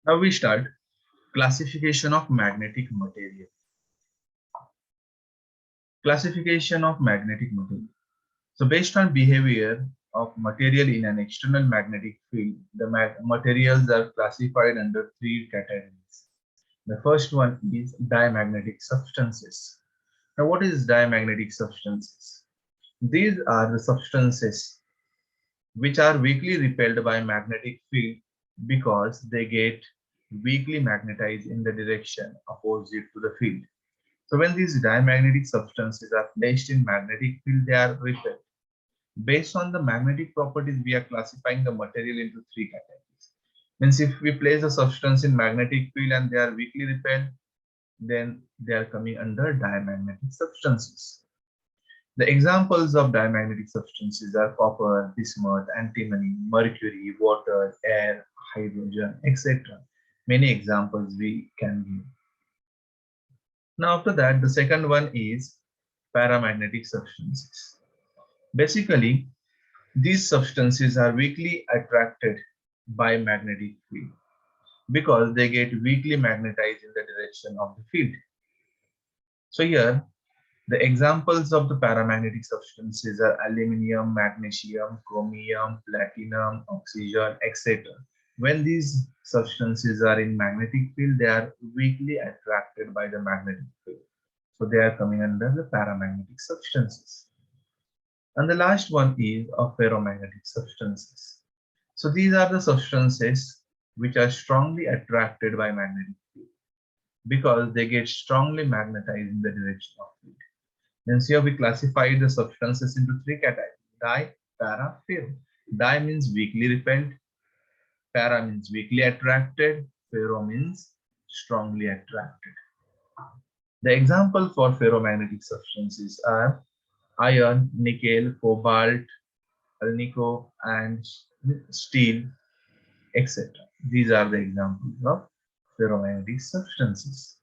Now we start classification of magnetic material. Classification of magnetic material. So based on behavior of material in an external magnetic field, the materials are classified under three categories. The first one is diamagnetic substances. Now what is diamagnetic substances? These are the substances which are weakly repelled by magnetic field because they get weakly magnetized in the direction opposite to the field. So when these diamagnetic substances are placed in magnetic field, they are repelled. Based on the magnetic properties, we are classifying the material into three categories. Means if we place a substance in magnetic field and they are weakly repelled, then they are coming under diamagnetic substances. The examples of diamagnetic substances are copper, bismuth, antimony, mercury, water, air, hydrogen, etc. Many examples we can give. Now after that, the second one is paramagnetic substances. Basically, these substances are weakly attracted by magnetic field because they get weakly magnetized in the direction of the field. So here, the examples of the paramagnetic substances are aluminum, magnesium, chromium, platinum, oxygen, etc. When these substances are in magnetic field, they are weakly attracted by the magnetic field. So they are coming under the paramagnetic substances. And the last one is of ferromagnetic substances. So these are the substances which are strongly attracted by magnetic field because they get strongly magnetized in the direction of field. Then here we classify the substances into three categories: di, para, ferro. Di means weakly repelled, para means weakly attracted, ferro means strongly attracted. The example for ferromagnetic substances are iron, nickel, cobalt, alnico, and steel, etc. These are the examples of ferromagnetic substances.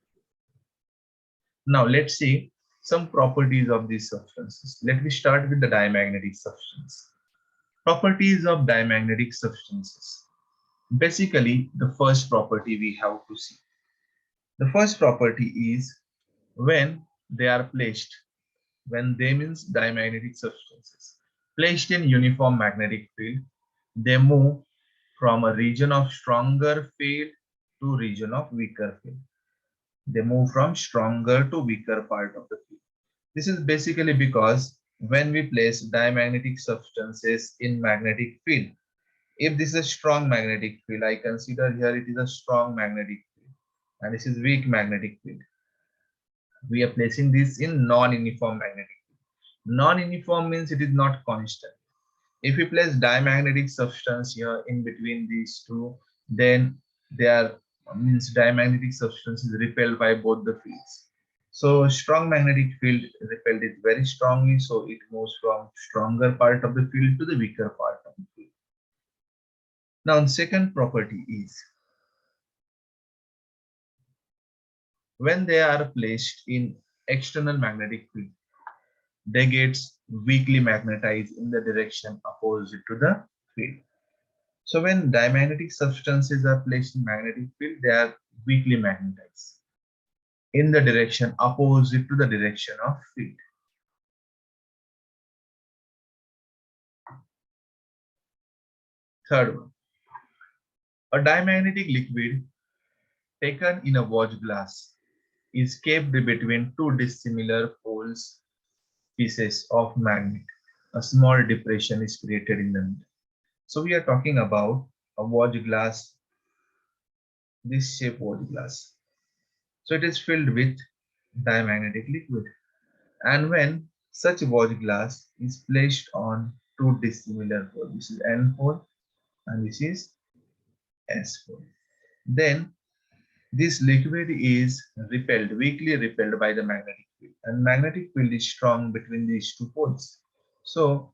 Now let's see some properties of these substances. Let me start with the diamagnetic substance. Properties of diamagnetic substances. Basically, the first property we have to see. The first property is when they are placed, when they means diamagnetic substances, placed in uniform magnetic field, they move from a region of stronger field to region of weaker field. They move from stronger to weaker part of the field. This is basically because when we place diamagnetic substances in magnetic field, if this is a strong magnetic field, I consider here it is a strong magnetic field and this is weak magnetic field. We are placing this in non-uniform magnetic field. Non-uniform means it is not constant. If we place diamagnetic substance here in between these two, then they are means diamagnetic substance is repelled by both the fields. So strong magnetic field repelled it very strongly, so it moves from stronger part of the field to the weaker part of the field. Now the second property is when they are placed in external magnetic field, they get weakly magnetized in the direction opposite to the field. So when diamagnetic substances are placed in magnetic field, they are weakly magnetized in the direction opposite to the direction of field. Third one, a diamagnetic liquid taken in a watch glass is kept between two dissimilar poles pieces of magnet. A small depression is created in the middle. So we are talking about a watch glass, this shape watch glass. So it is filled with diamagnetic liquid. And when such watch glass is placed on two dissimilar poles, this is N pole and this is S pole, then this liquid is repelled, weakly repelled by the magnetic field, and magnetic field is strong between these two poles. So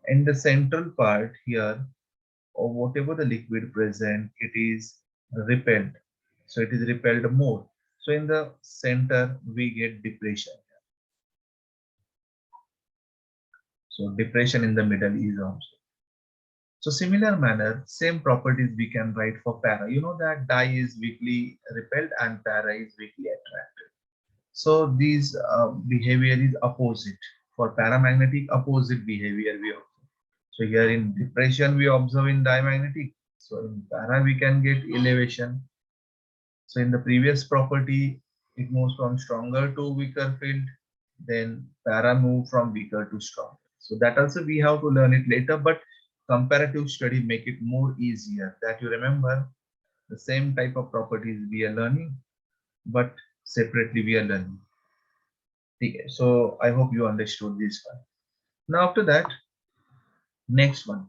in the central part here, or whatever the liquid present, it is repelled. So it is repelled more. So in the center, we get depression. So depression in the middle is also. So similar manner, same properties we can write for para. You know that di is weakly repelled and para is weakly attracted. So these behavior is opposite. For paramagnetic, opposite behavior we observe. So here in depression we observe in diamagnetic. So in para we can get elevation. So in the previous property, it moves from stronger to weaker field. Then para move from weaker to strong. So that also we have to learn it later, but comparative study make it more easier that you remember the same type of properties we are learning, but separately we are learning. Okay, so I hope you understood this one. Now after that, next one,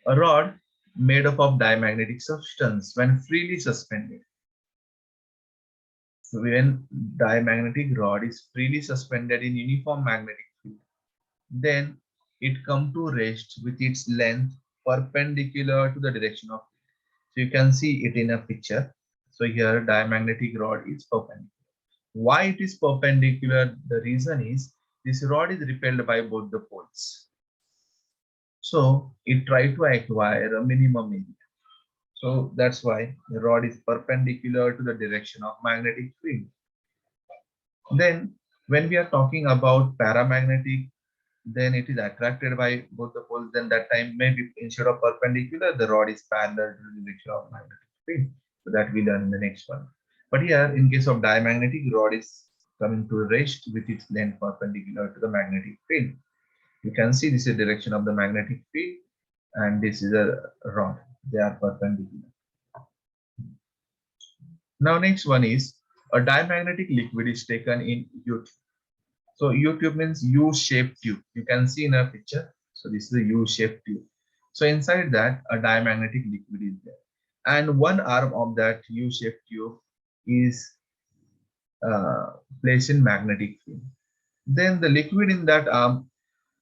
a rod made up of diamagnetic substance when freely suspended. So when diamagnetic rod is freely suspended in uniform magnetic field, then it come to rest with its length perpendicular to the direction of. So you can see it in a picture. So here diamagnetic rod is perpendicular. Why it is perpendicular? The reason is this rod is repelled by both the poles. So it try to acquire a minimum area. So that's why the rod is perpendicular to the direction of magnetic field. Then when we are talking about paramagnetic, then it is attracted by both the poles. Then that time maybe instead of perpendicular, the rod is parallel to the direction of magnetic field. So that we learn in the next one. But here in case of diamagnetic, rod is coming to rest with its length perpendicular to the magnetic field. You can see this is the direction of the magnetic field and this is a rod. They are perpendicular. Now next one is a diamagnetic liquid is taken in U tube. So U tube means U-shaped tube. You can see in a picture. So this is a U-shaped tube. So inside that a diamagnetic liquid is there. And one arm of that U-shaped tube is placed in magnetic field. Then the liquid in that arm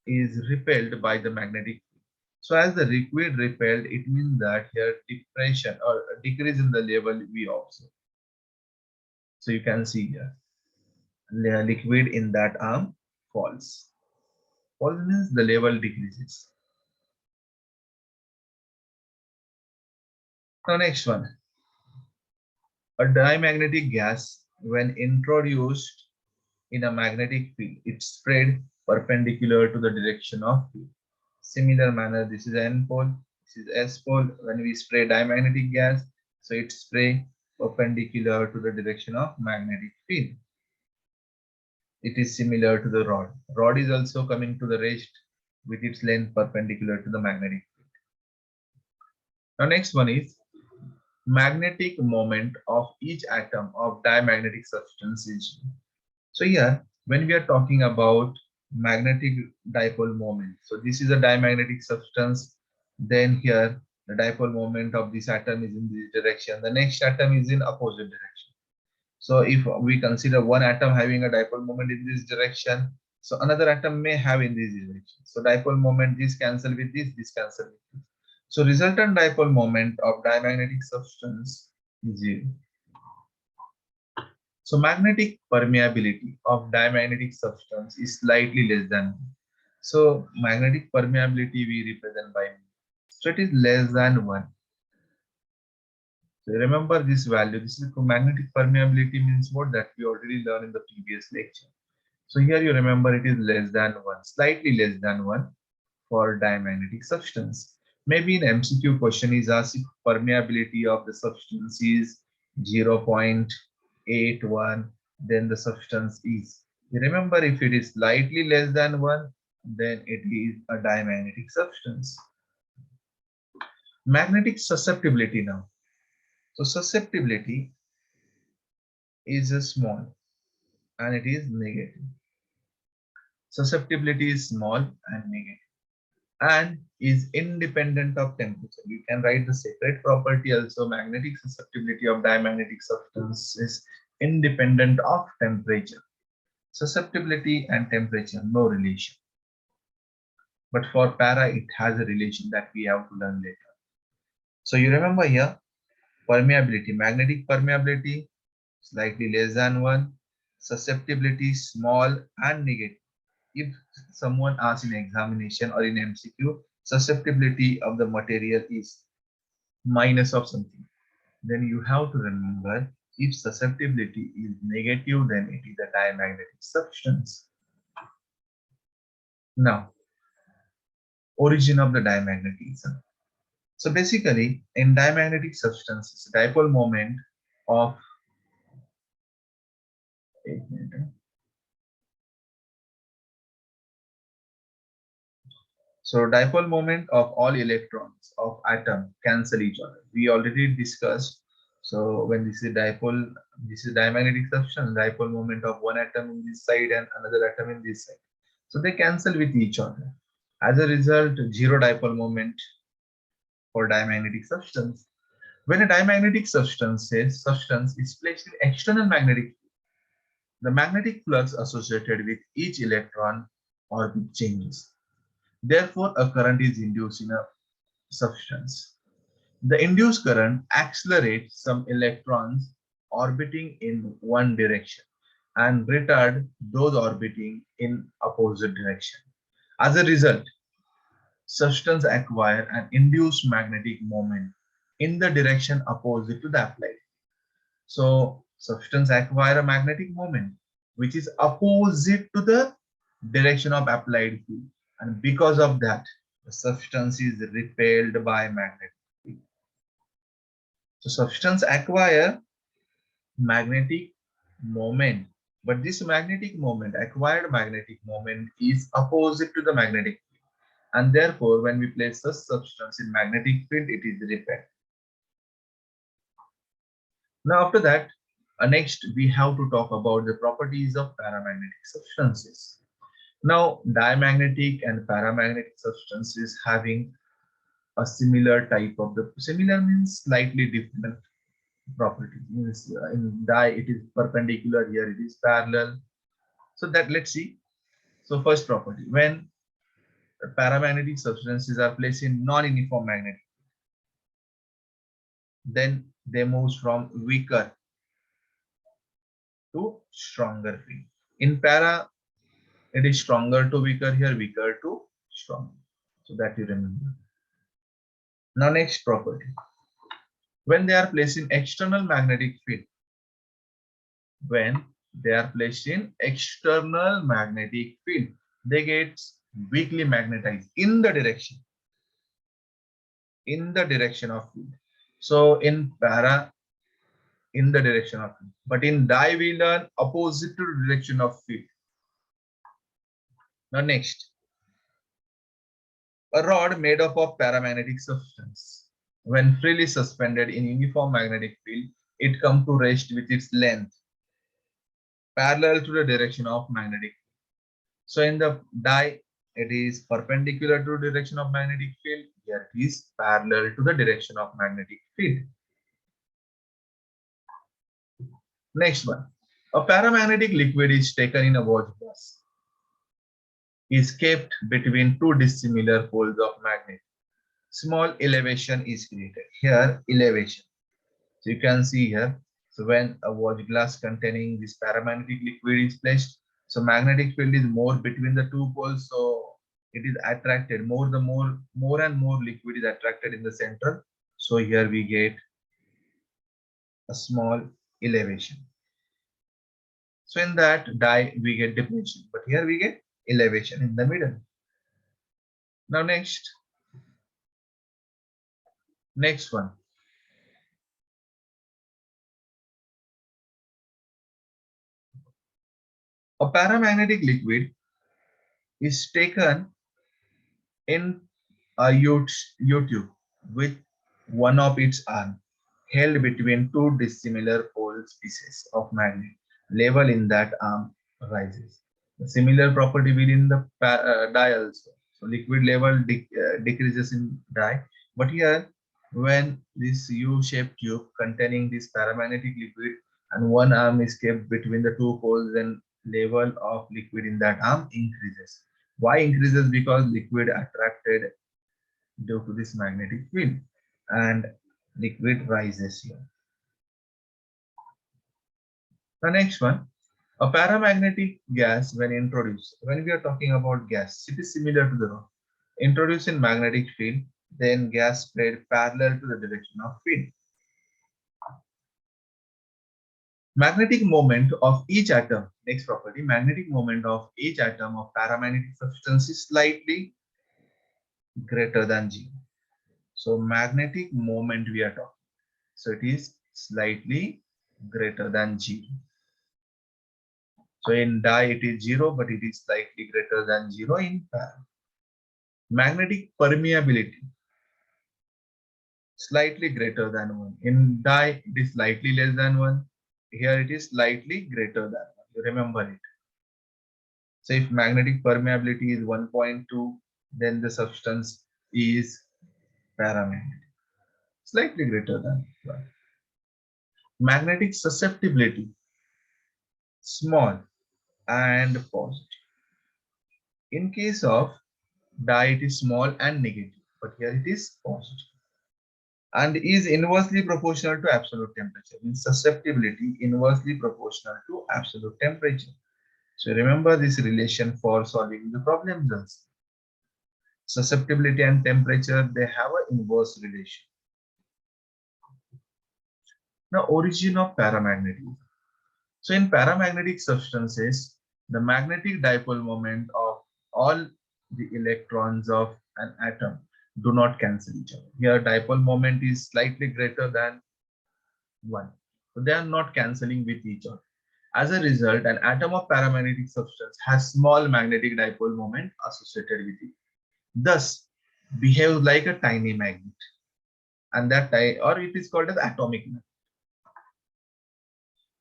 is repelled by the magnetic field. So as the liquid repelled, it means that here depression or decrease in the level we observe. So you can see here, the liquid in that arm falls. Falls means the level decreases. Now next one, a diamagnetic gas when introduced in a magnetic field, it spread perpendicular to the direction of field. Similar manner, this is N pole, this is S pole. When we spray diamagnetic gas, so it spray perpendicular to the direction of magnetic field. It is similar to the rod. Rod is also coming to the rest with its length perpendicular to the magnetic field. Now next one is magnetic moment of each atom of diamagnetic substance is. So here, when we are talking about magnetic dipole moment, so this is a diamagnetic substance. Then here, the dipole moment of this atom is in this direction. The next atom is in opposite direction. So if we consider one atom having a dipole moment in this direction, so another atom may have in this direction. So dipole moment, this cancel with this cancel with this. So resultant dipole moment of diamagnetic substance is 0. So magnetic permeability of diamagnetic substance is slightly less than 1. So magnetic permeability we represent by mu. So it is less than 1. So remember this value. This is magnetic permeability means what that we already learned in the previous lecture. So here you remember it is less than 1, slightly less than 1 for diamagnetic substance. Maybe in MCQ question is asked if permeability of the substance is 0.81, then the substance is. You remember if it is slightly less than 1, then it is a diamagnetic substance. Magnetic susceptibility now. So susceptibility is a small and it is negative. Susceptibility is small and negative and is independent of temperature. You can write the separate property also. Magnetic susceptibility of diamagnetic substance is independent of temperature. Susceptibility and temperature, no relation. But for para, it has a relation that we have to learn later. So you remember here, permeability, magnetic permeability, slightly less than 1, susceptibility, small and negative. If someone asks in examination or in MCQ, susceptibility of the material is minus of something, then you have to remember if susceptibility is negative, then it is a diamagnetic substance. Now, origin of the diamagnetism. So basically, in diamagnetic substances, dipole moment of so dipole moment of all electrons of atom cancel each other. We already discussed. So when this is dipole, this is diamagnetic substance, dipole moment of one atom in this side and another atom in this side. So they cancel with each other. As a result, zero dipole moment for diamagnetic substance. When a diamagnetic substance is placed in external magnetic field, the magnetic flux associated with each electron orbit changes. Therefore, a current is induced in a substance. The induced current accelerates some electrons orbiting in one direction and retard those orbiting in opposite direction. As a result, substance acquire an induced magnetic moment in the direction opposite to the applied. So substance acquire a magnetic moment which is opposite to the direction of applied field, and because of that, the substance is repelled by magnetic field. So substance acquire magnetic moment, but this magnetic moment, acquired magnetic moment, is opposite to the magnetic field, and therefore when we place such substance in magnetic field, it is repelled. Now after that, next we have to talk about the properties of paramagnetic substances. Now diamagnetic and paramagnetic substances having a similar type of the similar means slightly different properties. Means in di it is perpendicular, here it is parallel. So that let's see. So first property, when paramagnetic substances are placed in non-uniform magnetic, then they move from weaker to stronger field. In para, it is stronger to weaker, here weaker to strong. So that you remember. Now next property. When they are placed in external magnetic field, when they are placed in external magnetic field, they get weakly magnetized in the direction of field. So in para, in the direction of field, but in di we learn opposite to direction of field. Now next, a rod made up of paramagnetic substance, when freely suspended in uniform magnetic field, it comes to rest with its length parallel to the direction of magnetic field. So in the die, it is perpendicular to the direction of magnetic field. Here it is parallel to the direction of magnetic field. Next one. A paramagnetic liquid is taken in a watch glass, is kept between two dissimilar poles of magnet. Small elevation is created. Here, elevation. So you can see here. So when a watch glass containing this paramagnetic liquid is placed, so magnetic field is more between the two poles. So it is attracted more and more liquid is attracted in the center. So here we get a small elevation. So in that die we get depletion, but here we get elevation in the middle. Now next one. A paramagnetic liquid is taken in a U-tube with one of its arm held between two dissimilar pole pieces of magnet. Level in that arm rises. The similar property within the die also. So liquid level decreases in die, but here when this U-shaped tube containing this paramagnetic liquid and one arm is kept between the two poles, then level of liquid in that arm increases. Why increases? Because liquid attracted due to this magnetic field and liquid rises here. The next one, a paramagnetic gas when introduced. When we are talking about gas, it is similar to the rock. Introduced in magnetic field, then gas spread parallel to the direction of field. Magnetic moment of each atom, next property, magnetic moment of each atom of paramagnetic substance is slightly greater than 0. So magnetic moment we are talking. So it is slightly greater than 0. So in di it is 0, but it is slightly greater than 0 in para. Magnetic permeability, slightly greater than 1. In di it is slightly less than 1. Here it is slightly greater than 1. You remember it. So if magnetic permeability is 1.2, then the substance is paramagnetic, slightly greater than 1. Magnetic susceptibility, small and positive. In case of di, it is small and negative, but here it is positive. And is inversely proportional to absolute temperature. Means susceptibility inversely proportional to absolute temperature. So remember this relation for solving the problems also. Susceptibility and temperature, they have an inverse relation. Now, origin of paramagnetism. So in paramagnetic substances, the magnetic dipole moment of all the electrons of an atom do not cancel each other. Here dipole moment is slightly greater than 1. So they are not cancelling with each other. As a result, an atom of paramagnetic substance has small magnetic dipole moment associated with it. Thus, behaves like a tiny magnet. And that or it is called as atomic magnet.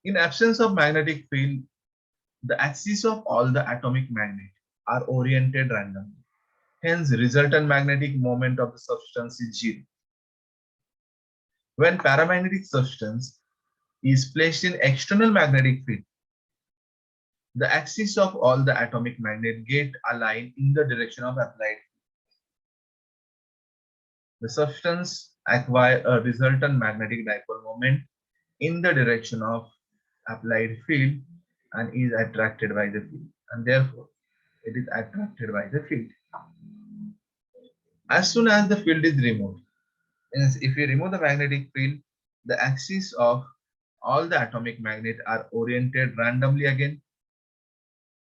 In absence of magnetic field, the axes of all the atomic magnet are oriented randomly. Hence, resultant magnetic moment of the substance is 0. When paramagnetic substance is placed in external magnetic field, the axis of all the atomic magnet get aligned in the direction of applied. The substance acquire a resultant magnetic dipole moment in the direction of applied field and is attracted by the field, and therefore it is attracted by the field. As soon as the field is removed, if you remove the magnetic field, the axes of all the atomic magnet are oriented randomly again.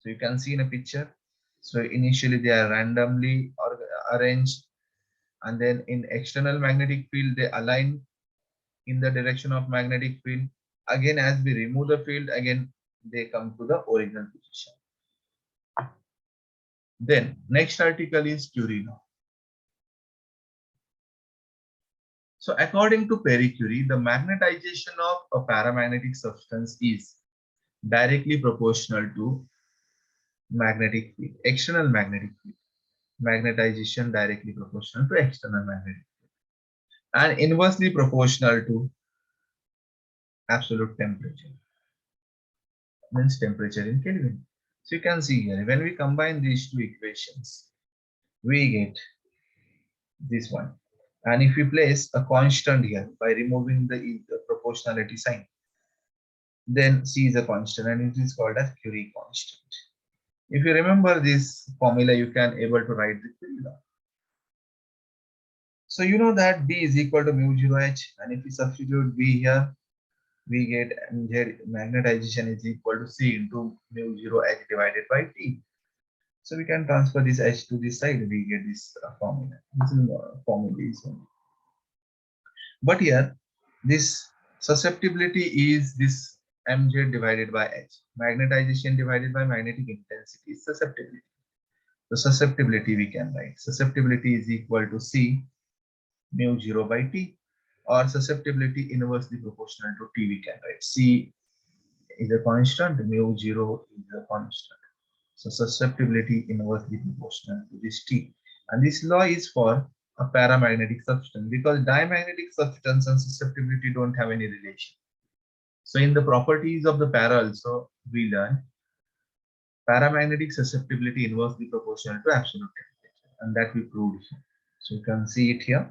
So you can see in a picture. So initially they are randomly arranged, and then in external magnetic field they align in the direction of magnetic field. Again, as we remove the field, again they come to the original position. Then next article is Curie law. So according to Marie Curie, the magnetization of a paramagnetic substance is directly proportional to magnetic field, external magnetic field. Magnetization directly proportional to external magnetic field, and inversely proportional to absolute temperature. Means temperature in Kelvin. So you can see here, when we combine these two equations, we get this one. And if we place a constant here by removing the proportionality sign, then C is a constant and it is called as Curie constant. If you remember this formula, you can able to write the Curie law. So you know that B is equal to mu 0 H, and if we substitute B here, we get magnetization is equal to C into mu 0 H divided by T. So we can transfer this H to this side, we get this formula. This is formula is only. But here, this susceptibility is this mz divided by H. Magnetization divided by magnetic intensity is susceptibility. The susceptibility we can write. Susceptibility is equal to C mu 0 by T, or susceptibility inversely proportional to T we can write. C is a constant, mu 0 is a constant. So susceptibility inversely proportional to this T. And this law is for a paramagnetic substance, because diamagnetic substance and susceptibility don't have any relation. So in the properties of the para also we learn paramagnetic susceptibility inversely proportional to absolute temperature, and that we proved here. So you can see it here.